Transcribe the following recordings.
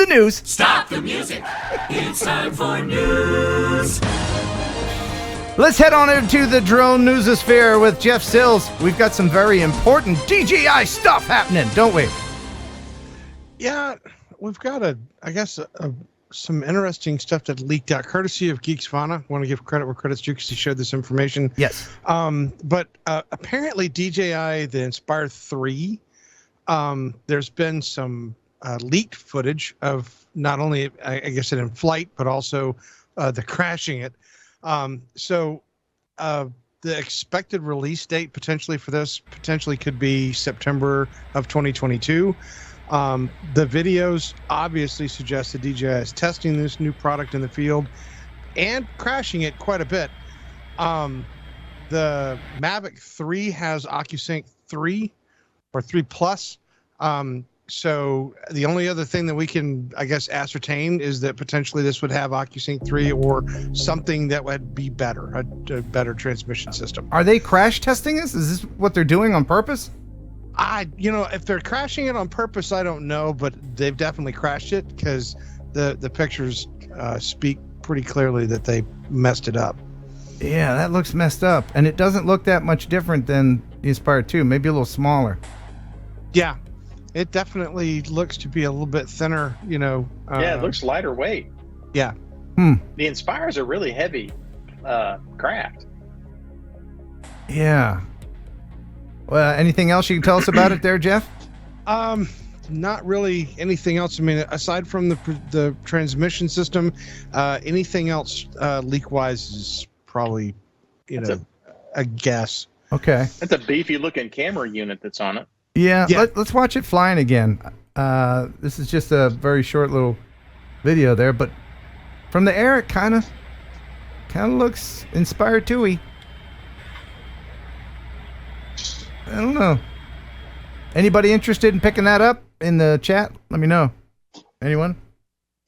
the news. Stop the music. It's time for news. Let's head on into the drone newsosphere with Jeff Sills. We've got some very important DJI stuff happening, don't we? Yeah, we've got some interesting stuff that leaked out, courtesy of Geeks Fauna. I want to give credit where credit's due because he shared this information. Yes. But apparently DJI, the Inspire 3, there's been some leaked footage of not only, I guess, it in flight, but also the crashing it. So the expected release date potentially for this could be September of 2022. The videos obviously suggest that DJI is testing this new product in the field and crashing it quite a bit. The Mavic 3 has OcuSync 3 or 3 Plus. So the only other thing that we can, I guess, ascertain is that potentially this would have OcuSync 3 or something that would be better, a better transmission system. Are they crash testing this? Is this what they're doing on purpose? If they're crashing it on purpose, I don't know, but they've definitely crashed it because the pictures speak pretty clearly that they messed it up. Yeah, that looks messed up. And it doesn't look that much different than the Inspire 2, maybe a little smaller. Yeah. It definitely looks to be a little bit thinner, yeah, it looks lighter weight. Yeah. The Inspires are really heavy craft. Yeah. Well, anything else you can tell us about it there, Jeff? Not really anything else. I mean, aside from the transmission system, anything else leak-wise is probably, a guess. Okay. That's a beefy looking camera unit that's on it. Yeah. Let's watch it flying again. This is just a very short little video there, but from the air, it kind of looks Inspire 2-y. I don't know. Anybody interested in picking that up in the chat? Let me know. Anyone?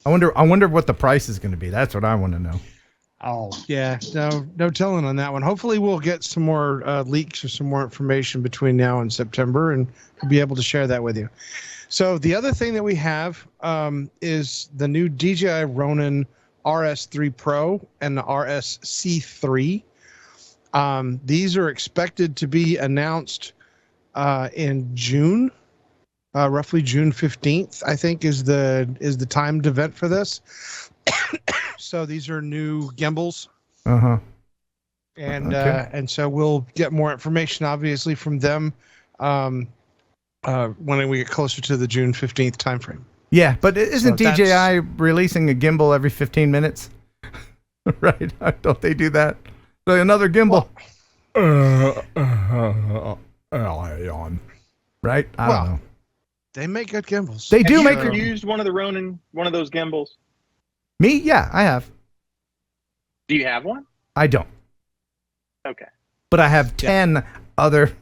I wonder what the price is going to be. That's what I want to know. Oh, yeah. No telling on that one. Hopefully we'll get some more leaks or some more information between now and September, and we'll be able to share that with you. So the other thing that we have is the new DJI Ronin RS3 Pro and the RS-C3. These are expected to be announced in June, roughly June 15th, I think is the timed event for this. So these are new gimbals. And so we'll get more information obviously from them when we get closer to the June 15th timeframe. Yeah, but isn't DJI releasing a gimbal every 15 minutes? Right? Don't they do that? So another gimbal. Right? I don't know. They make good gimbals. They do make. Have you used one of those gimbals? Me? Yeah, I have. Do you have one? I don't. Okay. But I have 10 other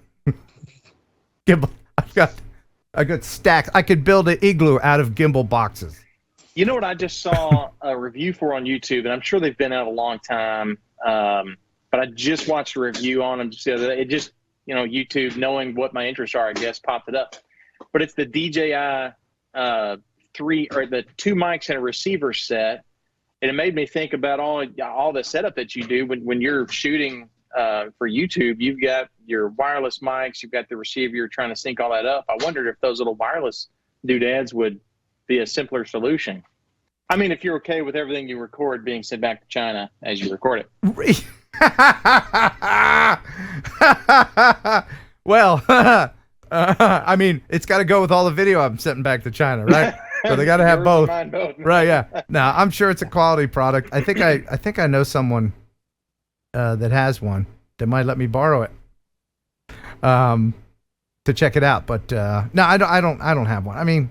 gimbal. I got stacks. I could build an igloo out of gimbal boxes. You know what I just saw a review for on YouTube, and I'm sure they've been out a long time. But I just watched a review on them just the other day. It just, YouTube, knowing what my interests are, I guess, popped it up. But it's the DJI 3 or the 2 mics and a receiver set, and it made me think about all the setup that you do when you're shooting for YouTube. You've got your wireless mics, you've got the receiver, you're trying to sync all that up. I wondered if those little wireless doodads would be a simpler solution. I mean, if you're okay with everything you record being sent back to China as you record it. Well, I mean, it's got to go with all the video I'm sending back to China, right? So they got to have both. Right, yeah. Now, I'm sure it's a quality product. I think I know someone that has one that might let me borrow it to check it out. But no, I don't have one. I mean,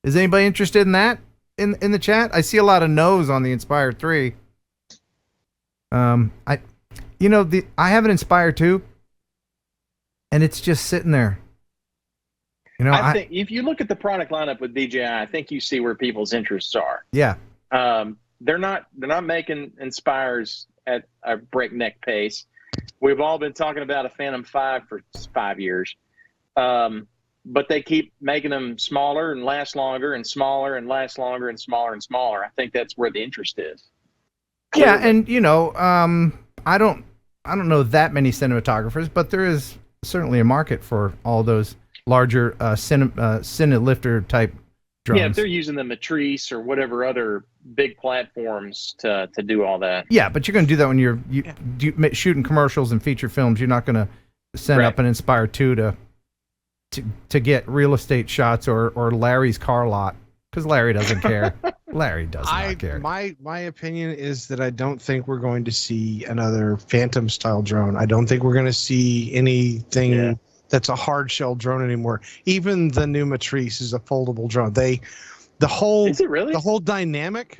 is anybody interested in that in the chat? I see a lot of no's on the Inspire 3. I have an Inspire 2, and it's just sitting there. I think if you look at the product lineup with DJI, I think you see where people's interests are. Yeah. They're not making Inspires at a breakneck pace. We've all been talking about a Phantom 5 for 5 years. but they keep making them smaller and last longer and smaller and last longer and smaller and smaller. I think that's where the interest is. Yeah, and I don't know that many cinematographers, but there is certainly a market for all those larger Cinelifter type drones. Yeah, if they're using the Matrice or whatever other big platforms to do all that. Yeah, but you're going to do that when you're shooting commercials and feature films. You're not going to send up an Inspire 2 to get real estate shots or Larry's car lot, because Larry doesn't care. Larry does not care. My opinion is that I don't think we're going to see another Phantom style drone. I don't think we're going to see anything that's a hard shell drone anymore. Even the new Matrice is a foldable drone. Is it really? The whole dynamic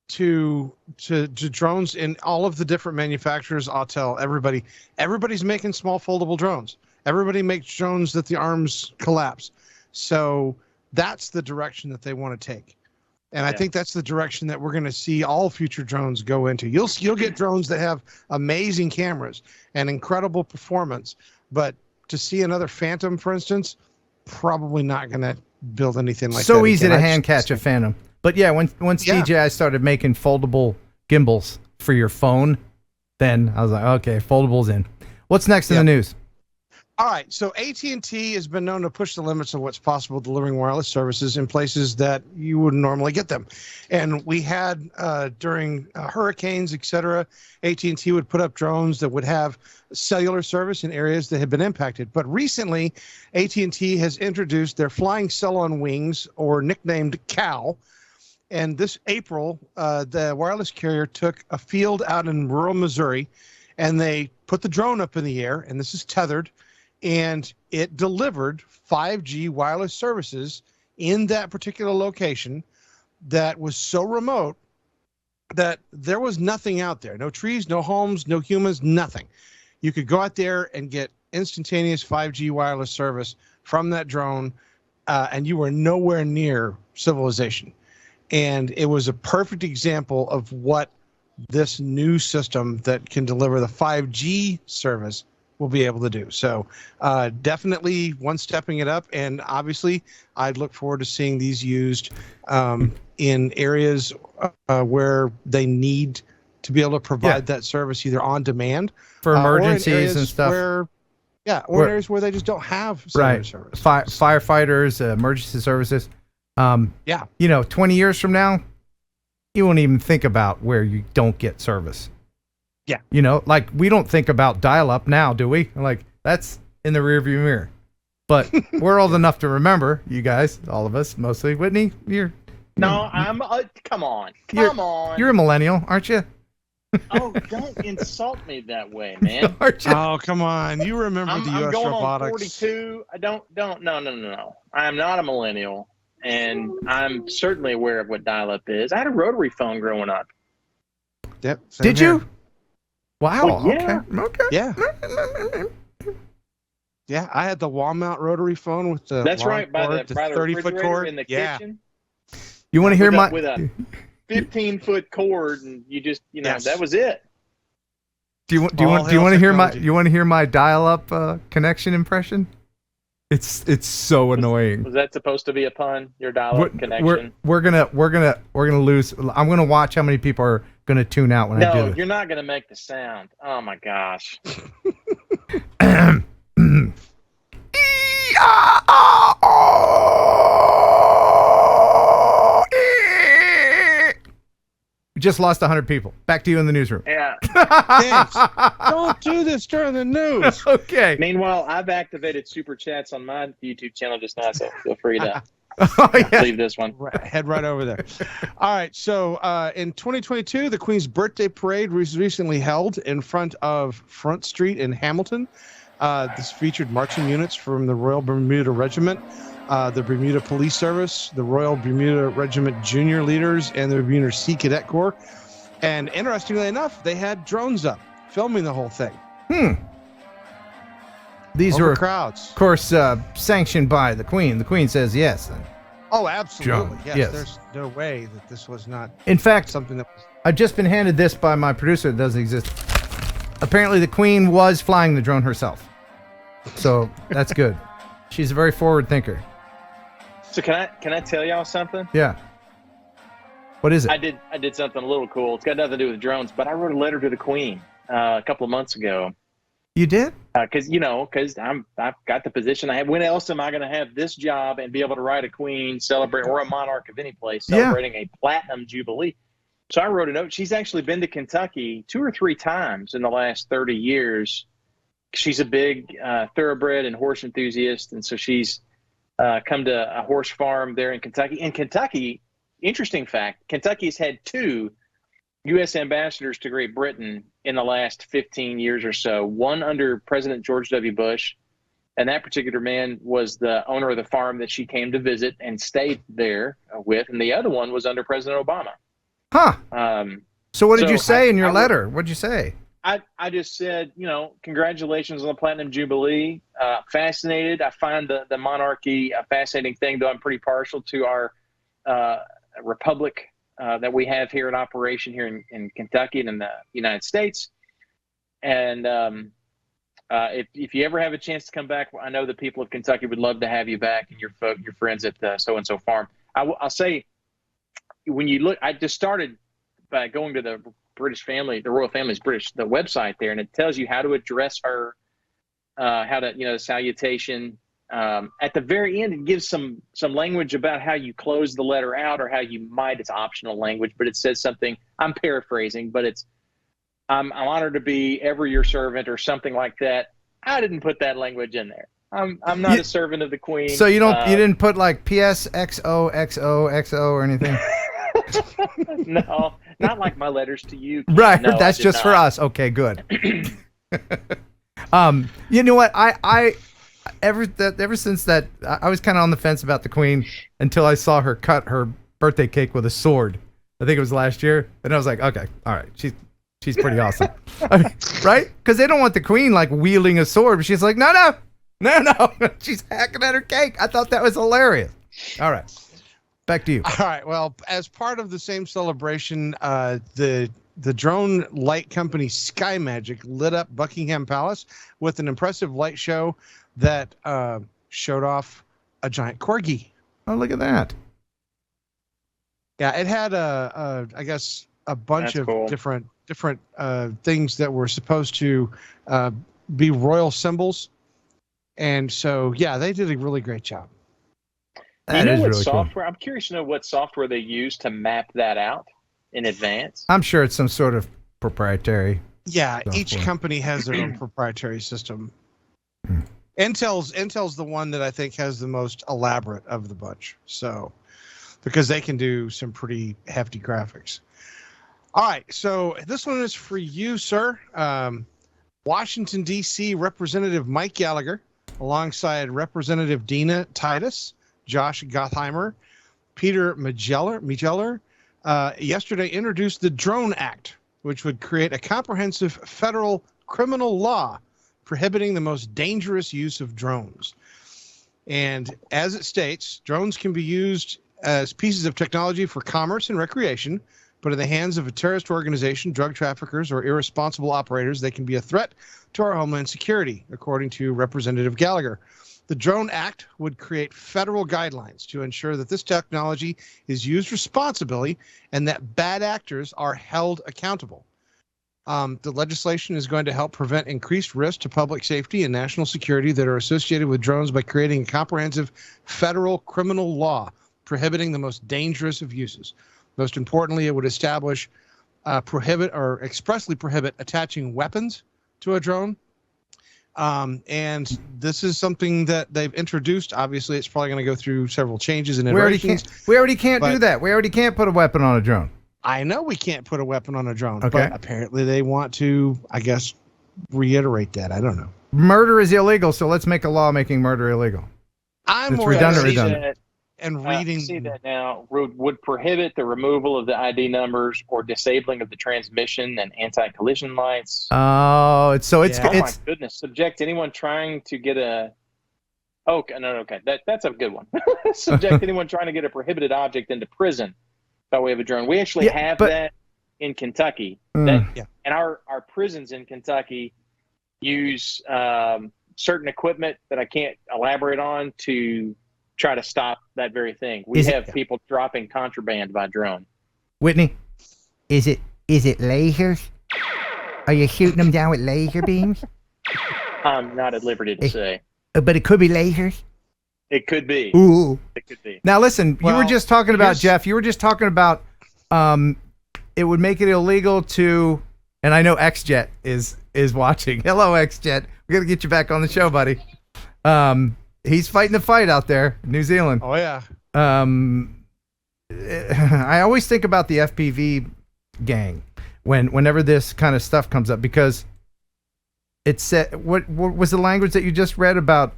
to drones in all of the different manufacturers, I'll tell everybody's making small foldable drones. Everybody makes drones that the arms collapse. So that's the direction that they want to take. And I think that's the direction that we're going to see all future drones go into. You'll get drones that have amazing cameras and incredible performance, but to see another Phantom, for instance, probably not going to build anything like that. So easy to hand catch a Phantom. But yeah, once DJI started making foldable gimbals for your phone, then I was like, okay, foldables in. What's next in the news? All right, so AT&T has been known to push the limits of what's possible delivering wireless services in places that you wouldn't normally get them. And we had, during hurricanes, et cetera, AT&T would put up drones that would have cellular service in areas that had been impacted. But recently, AT&T has introduced their Flying Cell on Wings, or nicknamed CAL. And this April, the wireless carrier took a field out in rural Missouri, and they put the drone up in the air, and this is tethered, and it delivered 5G wireless services in that particular location that was so remote that there was nothing out there. No trees, no homes, no humans, nothing. You could go out there and get instantaneous 5G wireless service from that drone, and you were nowhere near civilization. And it was a perfect example of what this new system that can deliver the 5G service will be able to do. So definitely one stepping it up. And obviously, I'd look forward to seeing these used in areas where they need to be able to provide that service either on demand for emergencies and stuff. Areas where they just don't have service. Firefighters, emergency services. 20 years from now, you won't even think about where you don't get service. Yeah. Like we don't think about dial-up now, do we? Like that's in the rearview mirror. But we're old enough to remember, you guys, all of us, mostly. Whitney, I'm come on. You're a millennial, aren't you? Oh, don't insult me that way, man. Oh, come on. You remember the US going robotics. On 42. I don't no. I am not a millennial, and I'm certainly aware of what dial-up is. I had a rotary phone growing up. Yep. Did you? Wow. Oh, yeah. Okay. Yeah. Yeah, I had the wall mount rotary phone with the That's right, by the 30-foot cord in the kitchen. You want to hear with a 15-foot cord, and you just that was it. Do you want to hear my dial-up connection impression? It's so annoying. Was that supposed to be a pun? Your dial-up connection? We're gonna lose. I'm gonna watch how many people are gonna tune out when I do it. No, you're not gonna make the sound. Oh my gosh. We just lost 100 people. Back to you in the newsroom. Yeah. Thanks. Don't do this during the news. Okay. Meanwhile, I've activated super chats on my YouTube channel just now, so feel free to leave this one. Head right over there. All right. So in 2022, the Queen's birthday parade was recently held in front of Front Street in Hamilton. This featured marching units from the Royal Bermuda Regiment, the Bermuda Police Service, the Royal Bermuda Regiment Junior Leaders, and the Bermuda Sea Cadet Corps. And interestingly enough, they had drones up filming the whole thing. These Over were crowds, of course, sanctioned by the Queen. The Queen says yes. Oh, absolutely. Drone. Yes, Yes. There's no way that this was not In fact, something that was. I've just been handed this by my producer that doesn't exist. Apparently, the Queen was flying the drone herself. So that's good. She's a very forward thinker. So can I tell y'all something? Yeah. What is it? I did something a little cool. It's got nothing to do with drones, but I wrote a letter to the Queen a couple of months ago. You did? Because I've got the position I have. When else am I going to have this job and be able to write a Queen celebrate, or a monarch of any place celebrating a platinum jubilee? So I wrote a note. She's actually been to Kentucky 2 or 3 times in the last 30 years. She's a big thoroughbred and horse enthusiast, and so she's come to a horse farm there in Kentucky. In Kentucky, interesting fact, Kentucky's had 2 U.S. ambassadors to Great Britain in the last 15 years or so, one under President George W. Bush, and that particular man was the owner of the farm that she came to visit and stayed there with, and the other one was under President Obama. Huh. So what did you say in your letter? What did you say? I just said, congratulations on the Platinum Jubilee. Fascinated. I find the monarchy a fascinating thing, though I'm pretty partial to our republic that we have here in operation here in Kentucky and in the United States. And if you ever have a chance to come back, I know the people of Kentucky would love to have you back and your friends at the so-and-so farm. I'll say, when you look, I just started by going to the British family, the royal family's the website there, and it tells you how to address her, how to, the salutation. At the very end, it gives some language about how you close the letter out, or how you might. It's optional language, but it says something. I'm paraphrasing, but it's I'm honored to be ever your servant, or something like that. I didn't put that language in there. I'm not a servant of the Queen. So you didn't put like P.S. XOXOXO or anything. No, not like my letters to you. Right, no, that's just for us. Okay, good. You know what? I ever since that, I was kind of on the fence about the Queen until I saw her cut her birthday cake with a sword. I think it was last year, and I was like, okay, all right, she's pretty awesome. I mean, right? Because they don't want the Queen like wielding a sword, but she's like, no, she's hacking at her cake. I thought that was hilarious. All right. Back to you. All right. Well, as part of the same celebration, the drone light company Skymagic lit up Buckingham Palace with an impressive light show that showed off a giant corgi. Oh, look at that. Yeah, it had I guess a bunch of cool. different things that were supposed to be royal symbols, and so yeah, they did a really great job. You know what really software? cool. I'm curious to know what software they use to map that out in advance. I'm sure it's some sort of proprietary. Yeah, software. Each company has their own proprietary system. Intel's the one that I think has the most elaborate of the bunch. So, because they can do some pretty hefty graphics. All right, so this one is for you, sir. Washington, D.C. Representative Mike Gallagher, alongside Representative Dina Titus, Josh Gottheimer, Peter Majeller, yesterday introduced the Drone Act, which would create a comprehensive federal criminal law prohibiting the most dangerous use of drones. And as it states, drones can be used as pieces of technology for commerce and recreation, but in the hands of a terrorist organization, drug traffickers, or irresponsible operators, they can be a threat to our homeland security, according to Representative Gallagher. The Drone Act would create federal guidelines to ensure that this technology is used responsibly and that bad actors are held accountable. The legislation is going to help prevent increased risk to public safety and national security that are associated with drones by creating a comprehensive federal criminal law prohibiting the most dangerous of uses. Most importantly, it would establish, prohibit or expressly prohibit attaching weapons to a drone. And this is something that they've introduced. Obviously, it's probably going to go through several changes and iterations. We already can't do that. We already can't put a weapon on a drone. I know we can't put a weapon on a drone, okay. But apparently they want to, I guess, reiterate that. I don't know. Murder is illegal, so let's make a law making murder illegal. I'm it's more redundant. And reading. See that now would prohibit the removal of the ID numbers or disabling of the transmission and anti-collision lights. Oh, oh my goodness! Subject anyone trying to get a. Okay, okay, that's a good one. Subject anyone trying to get a prohibited object into prison by way of a drone. We actually have that in Kentucky. And our prisons in Kentucky use certain equipment that I can't elaborate on to try to stop that very thing. We have people dropping contraband by drone. Whitney, is it lasers? Are you shooting them down with laser beams? I'm not at liberty to say. But it could be lasers. It could be. Ooh. It could be. Now listen, you were just talking about, Jeff, you were just talking about it would make it illegal to, and I know XJet is watching. Hello, XJet. We got to get you back on the show, buddy. He's fighting the fight out there in New Zealand. Oh, yeah. I always think about the FPV gang whenever this kind of stuff comes up, because it said, what was the language that you just read about?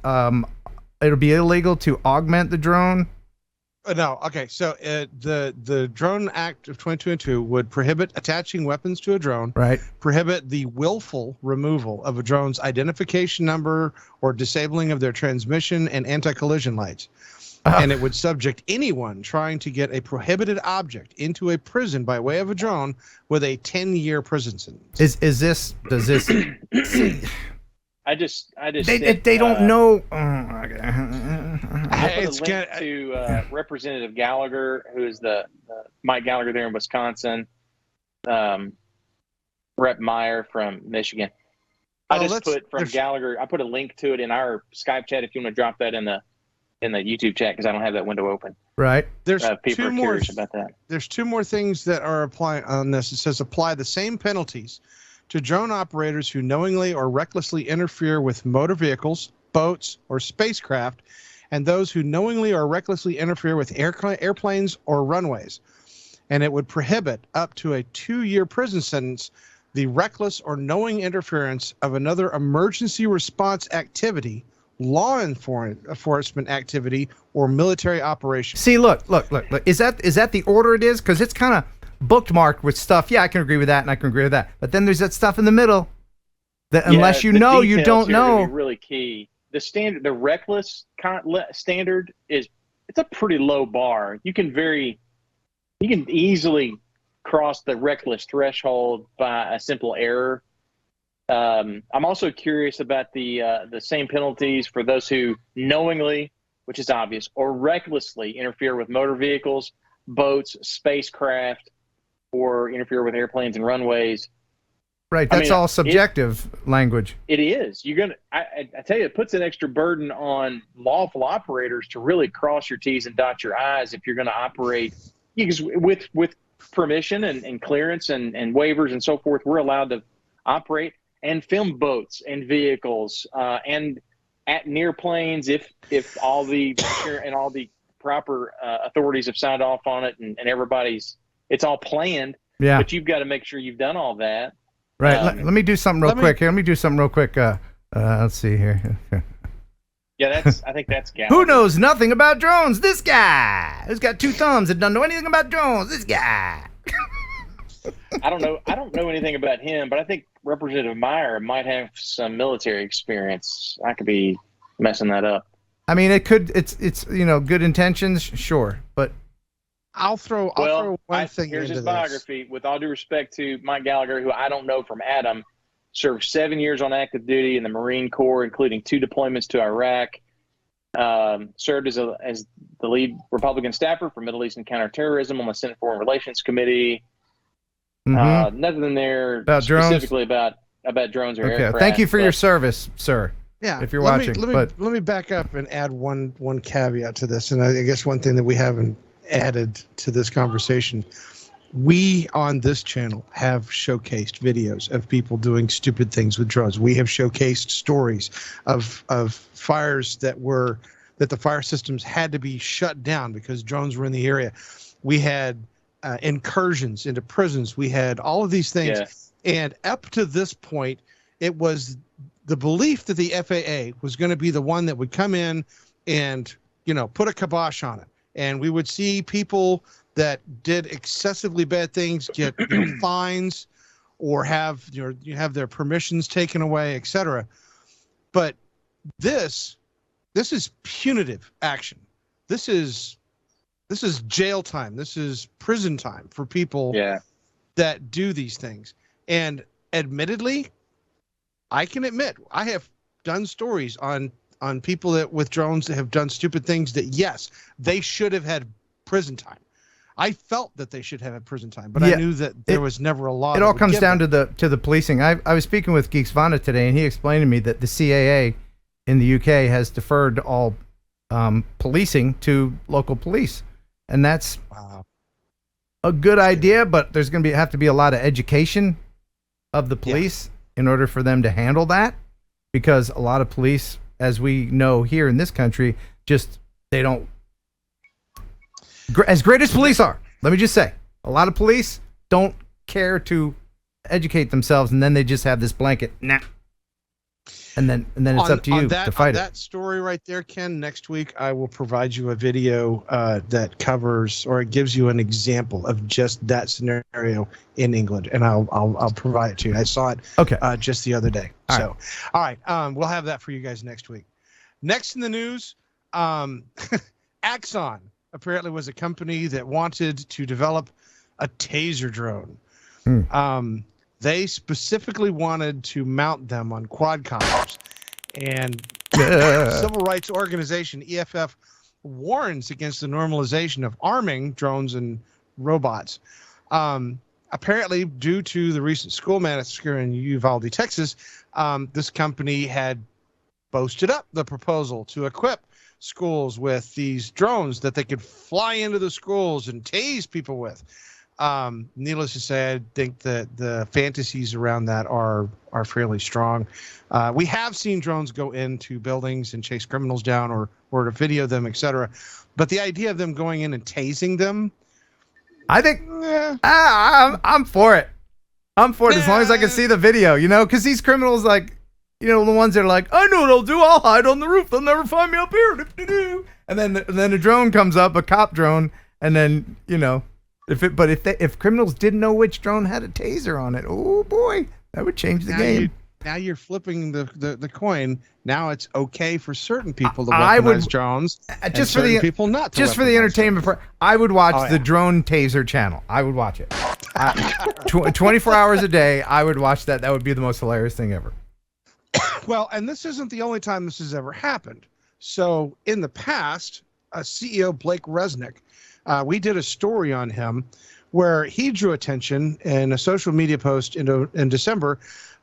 It'll be illegal to augment the drone. No, okay. So the Drone Act of 2022 would prohibit attaching weapons to a drone, right? Prohibit the willful removal of a drone's identification number or disabling of their transmission and anti-collision lights. And it would subject anyone trying to get a prohibited object into a prison by way of a drone with a 10-year prison sentence. Does this? I just they don't know. I put a link to Representative Gallagher, who is the Mike Gallagher there in Wisconsin, Rep Meyer from Michigan. I put a link to it in our Skype chat if you want to drop that in the YouTube chat, because I don't have that window open. Right. There's people are curious about that. There's two more things that are applying on this. It says apply the same penalties to drone operators who knowingly or recklessly interfere with motor vehicles, boats, or spacecraft, and those who knowingly or recklessly interfere with airplanes or runways. And it would prohibit up to a 2-year prison sentence the reckless or knowing interference of another emergency response activity, law enforcement activity, or military operation. See, look. Is that the order it is? Because it's kind of bookmarked with stuff. Yeah, I can agree with that, and I can agree with that. But then there's that stuff in the middle that unless you know, you don't know. Really key. The reckless standard it's a pretty low bar. You can easily cross the reckless threshold by a simple error. I'm also curious about the same penalties for those who knowingly, which is obvious, or recklessly interfere with motor vehicles, boats, spacecraft, or interfere with airplanes and runways. Right, that's all subjective language. It is. I tell you, it puts an extra burden on lawful operators to really cross your T's and dot your I's if you're going to operate. Because with permission and clearance and waivers and so forth, we're allowed to operate and film boats and vehicles and at near planes if all the and all the proper authorities have signed off on it and it's all planned. Yeah. But you've got to make sure you've done all that. Right. Let me do something real quick here. Let me do something real quick. Let's see here. Yeah, I think that's Gallagher. Who knows nothing about drones? This guy who's got 2 thumbs and doesn't know anything about drones. This guy. I don't know anything about him, but I think Representative Meyer might have some military experience. I could be messing that up. I mean, it's good intentions, sure, but I'll throw one thing here's into his this. biography. With all due respect to Mike Gallagher, who I don't know from Adam, served 7 years on active duty in the Marine Corps, including 2 deployments to Iraq. Served as the lead Republican staffer for Middle East and counterterrorism on the Senate Foreign Relations Committee. Nothing in there about specifically about drones or aircraft. Thank you for your service, sir. Yeah, if you're watching. Let me back up and add one caveat to this, and I guess one thing that we haven't added to this conversation. We on this channel have showcased videos of people doing stupid things with drones. We have showcased stories of fires that the fire systems had to be shut down because drones were in the area. We had incursions into prisons. We had all of these things. Yes. And up to this point, it was the belief that the FAA was going to be the one that would come in and, put a kibosh on it. And we would see people that did excessively bad things get fines or have their permissions taken away, etc. But this is punitive action. This is jail time. This is prison time for people that do these things. And admittedly, I can admit I have done stories on people that with drones that have done stupid things that, yes, they should have had prison time. I felt that they should have had prison time, but I knew that there was never a law. It all comes down to the policing. I was speaking with Geeks Vana today, and he explained to me that the CAA in the UK has deferred all policing to local police, and that's a good idea. But there's going to have to be a lot of education of the police in order for them to handle that, because a lot of police, as we know here in this country, they don't. As great as police are, let me just say, a lot of police don't care to educate themselves, and then they just have this blanket, and then it's up to you to fight it. That story right there, Ken, next week I will provide you a video that covers, or it gives you an example of just that scenario in England, and I'll provide it to you. I saw it just the other day. All right, we'll have that for you guys next week. Next in the news, Axon apparently was a company that wanted to develop a taser drone. They specifically wanted to mount them on quadcopters, and civil rights organization EFF warns against the normalization of arming drones and robots. Apparently, due to the recent school massacre in Uvalde, Texas, this company had boasted up the proposal to equip schools with these drones that they could fly into the schools and tase people with. Needless to say, I think that the fantasies around that are fairly strong. We have seen drones go into buildings and chase criminals down or to video them, etc. But the idea of them going in and tasing them, I think I'm for it. I'm for it as long as I can see the video, because these criminals, the ones that are like, I know what I'll do. I'll hide on the roof. They'll never find me up here. And then a drone comes up, a cop drone, and then if criminals didn't know which drone had a taser on it, oh boy, that would change the game. Now you're flipping the coin. Now it's okay for certain people to weaponize drones, just for the people not. Just for the entertainment part, I would watch the drone taser channel. I would watch it. 24 hours a day. I would watch that. That would be the most hilarious thing ever. Well, and this isn't the only time this has ever happened. So in the past, CEO Blake Resnick, we did a story on him where he drew attention in a social media post in December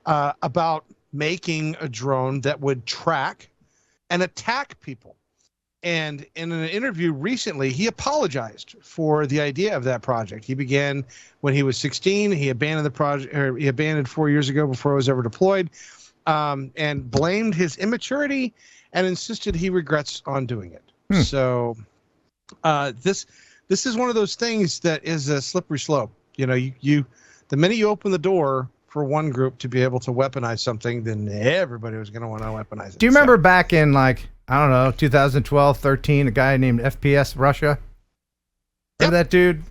about making a drone that would track and attack people. And in an interview recently, he apologized for the idea of that project. He began when he was 16. He abandoned the project, or he abandoned 4 years ago before it was ever deployed. And blamed his immaturity and insisted he regrets on doing it. So this is one of those things that is a slippery slope. The minute you open the door for one group to be able to weaponize something, then everybody was going to want to weaponize it. Do you remember back in 2012, 13, a guy named FPS Russia? Remember that dude?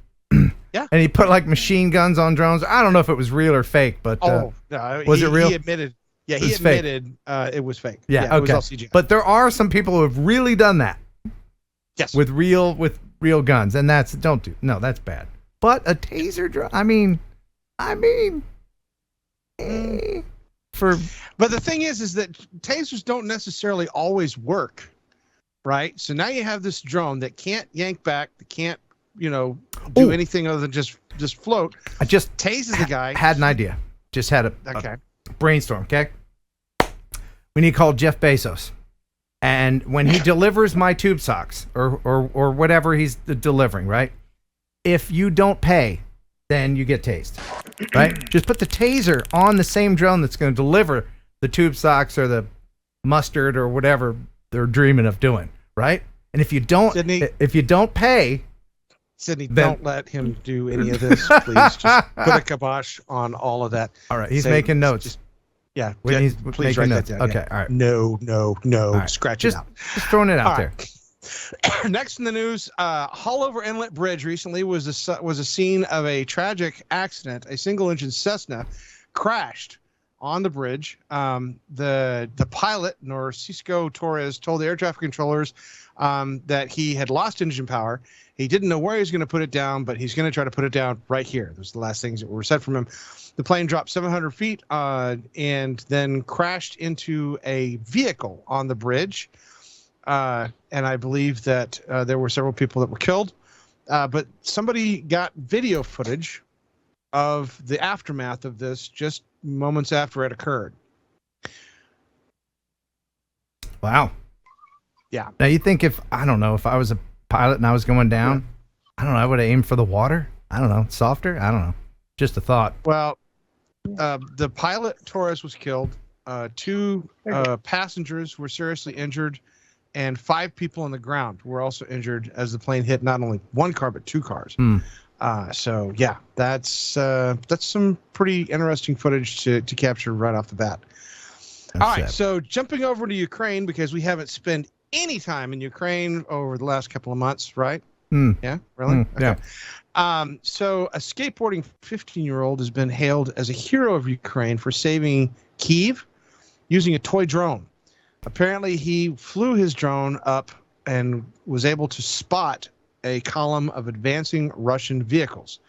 Yeah. And he put machine guns on drones. I don't know if it was real or fake, but was it real? He admitted. Yeah, he admitted it was fake. Yeah, it was all CGI. But there are some people who have really done that. Yes. With real guns, and that's bad. But a taser drone, But the thing is that tasers don't necessarily always work, right? So now you have this drone that can't yank back, that can't, do anything other than just float. I just tases the guy. Had an idea. Just had a brainstorm. Okay. We need to call Jeff Bezos, and when he delivers my tube socks or whatever he's delivering, right? If you don't pay, then you get tased, right? Just put the taser on the same drone that's going to deliver the tube socks or the mustard or whatever they're dreaming of doing, right? And if you don't pay, Sydney, don't let him do any of this, please. Just put a kibosh on all of that. All right, he's making notes. Please write that down. Okay, all right. No. Right. Scratch it out. Just throwing it out there. Next in the news, Hullover Inlet Bridge recently was a scene of a tragic accident. A single-engine Cessna crashed on the bridge. The pilot, Narcisco Torres, told the air traffic controllers that he had lost engine power. He didn't know where he was going to put it down, but he's going to try to put it down right here. Those are the last things that were said from him. The plane dropped 700 feet and then crashed into a vehicle on the bridge. And I believe that there were several people that were killed. But somebody got video footage of the aftermath of this just moments after it occurred. Wow. Yeah. Now you think if I was a pilot and I was going down, I don't know, I would have aimed for the water. I don't know, softer. I don't know. Just a thought. Well, the pilot Torres was killed. 2 passengers were seriously injured, and 5 people on the ground were also injured as the plane hit not only 1 car but 2 cars. So yeah, that's some pretty interesting footage to capture right off the bat. All right, so jumping over to Ukraine, because we haven't spent any time in Ukraine over the last couple of months, right? Yeah, really? Yeah. So a skateboarding 15-year-old has been hailed as a hero of Ukraine for saving Kyiv using a toy drone. Apparently, he flew his drone up and was able to spot a column of advancing Russian vehicles.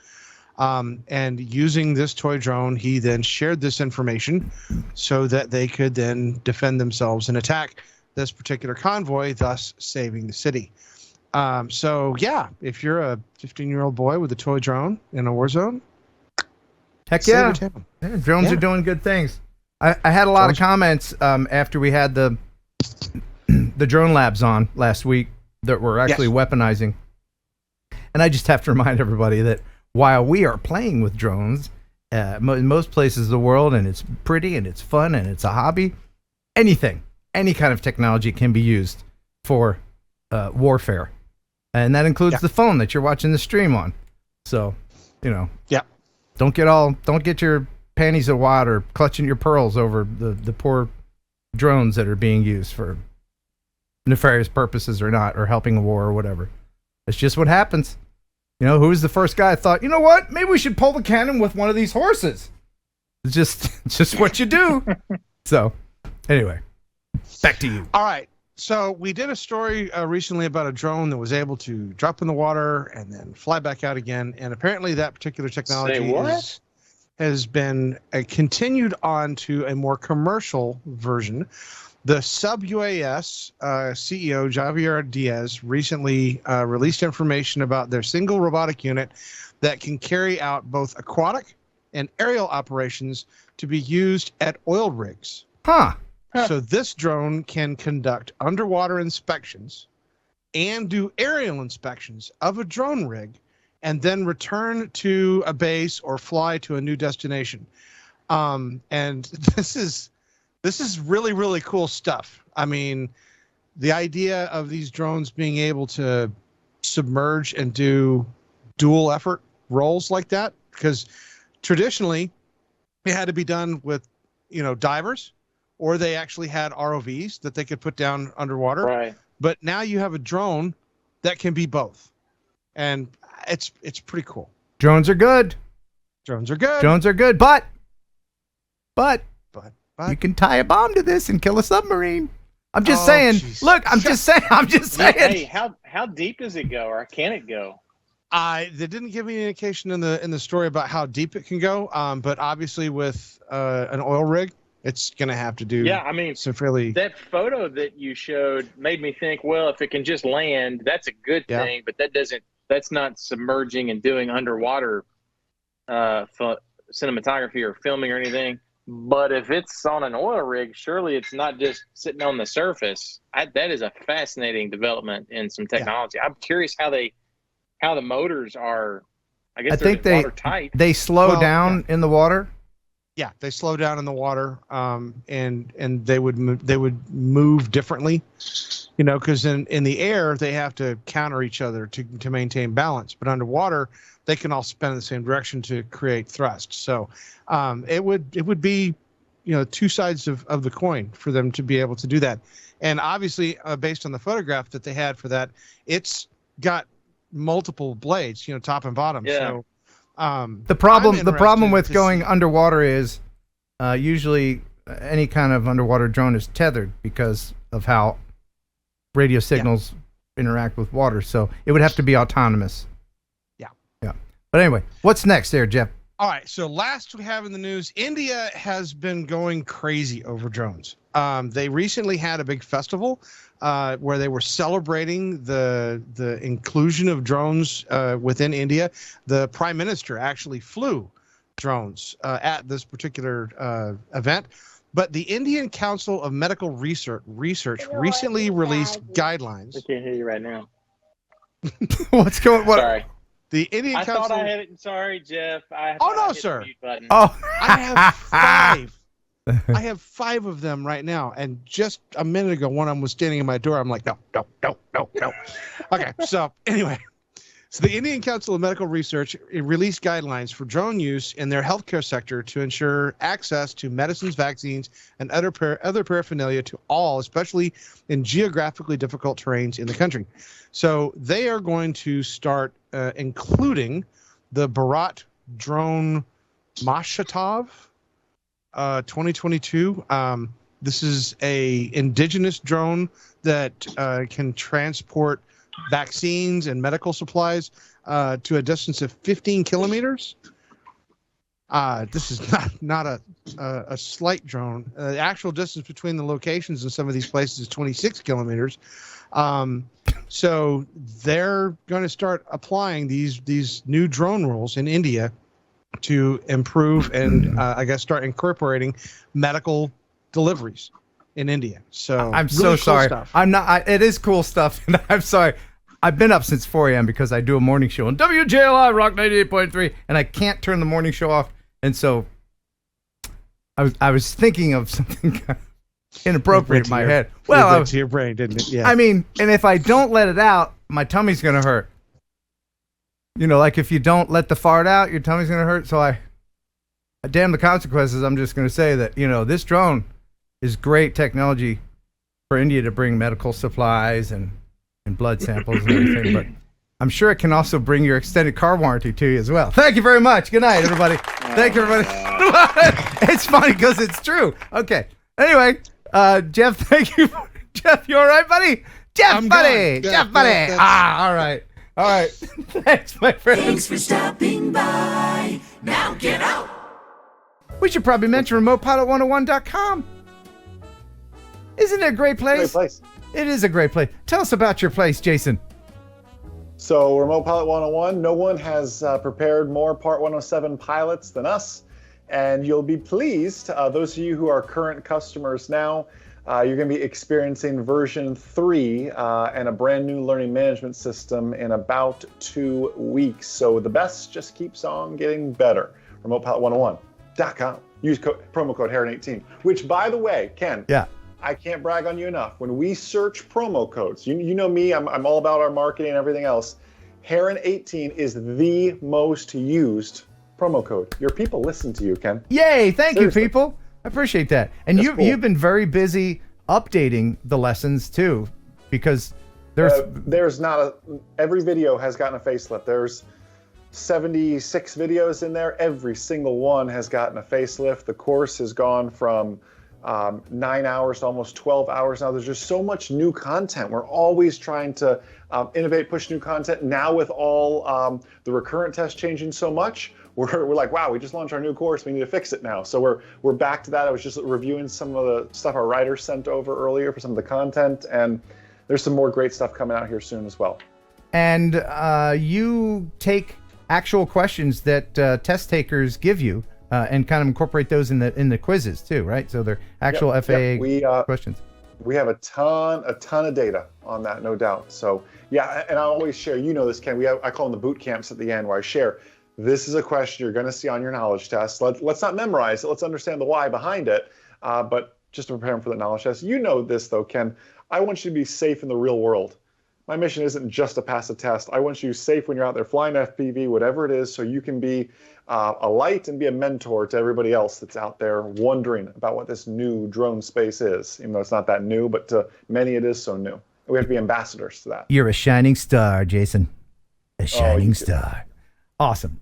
And using this toy drone, he then shared this information so that they could then defend themselves and attack this particular convoy, thus saving the city. So yeah, if you're a 15-year-old boy with a toy drone in a war zone, heck yeah, drones are doing good things. I had a lot of comments after we had the drone labs on last week that were actually weaponizing. And I just have to remind everybody that while we are playing with drones in most places of the world, and it's pretty and it's fun and it's a hobby, any kind of technology can be used for warfare. And that includes the phone that you're watching the stream on. So, don't get your panties a wad or clutching your pearls over the poor drones that are being used for nefarious purposes or not, or helping a war or whatever. It's just what happens. Who was the first guy that thought, you know what, maybe we should pull the cannon with one of these horses? It's just what you do. So, anyway, back to you. All right. So we did a story recently about a drone that was able to drop in the water and then fly back out again. And apparently that particular technology has been continued on to a more commercial version. The Sub-UAS CEO, Javier Diaz, recently released information about their single robotic unit that can carry out both aquatic and aerial operations to be used at oil rigs. So this drone can conduct underwater inspections and do aerial inspections of a drone rig and then return to a base or fly to a new destination. And this is really, really cool stuff. I mean, the idea of these drones being able to submerge and do dual effort roles like that, because traditionally it had to be done with, divers, or they actually had ROVs that they could put down underwater. Right. But now you have a drone that can be both. And it's pretty cool. Drones are good. But you can tie a bomb to this and kill a submarine. I'm just saying. Geez. Look, I'm just saying. Hey, how deep does it go, or can it go? They didn't give me any indication in the story about how deep it can go. But obviously, with an oil rig, it's gonna have to do. Yeah, I mean, some fairly. That photo that you showed made me think. Well, if it can just land, that's a good thing. But that's not submerging and doing underwater cinematography or filming or anything. But if it's on an oil rig, surely it's not just sitting on the surface. That is a fascinating development in some technology. I'm curious how the motors are. I think they're watertight. They slow down in the water. Yeah, they slow down in the water, and they would move differently, because in the air they have to counter each other to maintain balance, but underwater they can all spin in the same direction to create thrust. So it would be, two sides of the coin for them to be able to do that. And obviously, based on the photograph that they had for that, it's got multiple blades, top and bottom. Yeah. So the problem with going underwater is usually any kind of underwater drone is tethered because of how radio signals interact with water. So it would have to be autonomous. Yeah. But anyway, what's next there, Jeff? All right. So last we have in the news, India has been going crazy over drones. They recently had a big festival where they were celebrating the inclusion of drones within India. The Prime Minister actually flew drones at this particular event. But the Indian Council of Medical Research recently released guidelines. I can't hear you right now. What's going? What? Sorry. The Indian I Council. thought I had it. Sorry, Jeff. Oh no, sir. Oh, I have 5. I have 5 of them right now, and just a minute ago, one of them was standing in my door. I'm like, no. Okay, so anyway, so the Indian Council of Medical Research released guidelines for drone use in their healthcare sector to ensure access to medicines, vaccines, and other paraphernalia to all, especially in geographically difficult terrains in the country. So they are going to start including the Bharat Drone Mahotsav 2022. This is a indigenous drone that can transport vaccines and medical supplies to a distance of 15 kilometers. This is not a slight drone. The actual distance between the locations in some of these places is 26 kilometers. So they're going to start applying these new drone rules in India to improve and I guess start incorporating medical deliveries in India. So I'm really so cool sorry. stuff. I'm not. It is cool stuff, and I'm sorry. I've been up since 4 a.m. because I do a morning show on WJLI Rock 98.3, and I can't turn the morning show off. And so I was thinking of something kind of inappropriate in my head. Well, it went to your brain, didn't it? Yeah. I mean, and if I don't let it out, my tummy's gonna hurt. You know, like if you don't let the fart out, your tummy's gonna hurt. So I damn the consequences. I'm just gonna say that, you know, this drone is great technology for India to bring medical supplies and blood samples and everything, but I'm sure it can also bring your extended car warranty to you as well. Thank you very much. Good night, everybody. Thank you, everybody. It's funny because it's true. Okay. Anyway, Jeff, thank you. Jeff, you all right, buddy? Jeff, buddy. Jeff, buddy. All right. All right. Thanks, my friend. Thanks for stopping by. Now get out. We should probably mention remotepilot101.com. Isn't it a great place? Great place. It is a great place. Tell us about your place, Jason. So Remote Pilot 101, no one has prepared more Part 107 pilots than us. And you'll be pleased, those of you who are current customers now, you're going to be experiencing version 3 and a brand new learning management system in about 2 weeks. So the best just keeps on getting better. RemotePilot101.com. Use promo code Heron18, which, by the way, Ken, I can't brag on you enough. When we search promo codes, you know me, I'm all about our marketing and everything else. Heron18 is the most used promo code. Your people listen to you, Ken. Yay! Thank you, people. I appreciate that. And you've been very busy updating the lessons too, because there's not every video has gotten a facelift. There's 76 videos in there. Every single one has gotten a facelift. The course has gone from 9 hours to almost 12 hours now. There's just so much new content. We're always trying to innovate, push new content. Now with all the recurrent tests changing so much, we're like, wow, we just launched our new course. We need to fix it now. So we're back to that. I was just reviewing some of the stuff our writers sent over earlier for some of the content, and there's some more great stuff coming out here soon as well. And you take actual questions that test takers give you and kind of incorporate those in the quizzes too, right? So they're actual FAA questions. We have a ton of data on that, no doubt. So yeah, and I always share, you know this, Ken, I call them the boot camps at the end, where I share, this is a question you're going to see on your knowledge test. Let's not memorize it. Let's understand the why behind it, but just to prepare them for the knowledge test. You know this though, Ken. I want you to be safe in the real world. My mission isn't just to pass a test. I want you safe when you're out there flying FPV, whatever it is, so you can be a light and be a mentor to everybody else that's out there wondering about what this new drone space is, even though it's not that new, but to many it is so new. We have to be ambassadors to that. You're a shining star, Jason. A shining star. Awesome.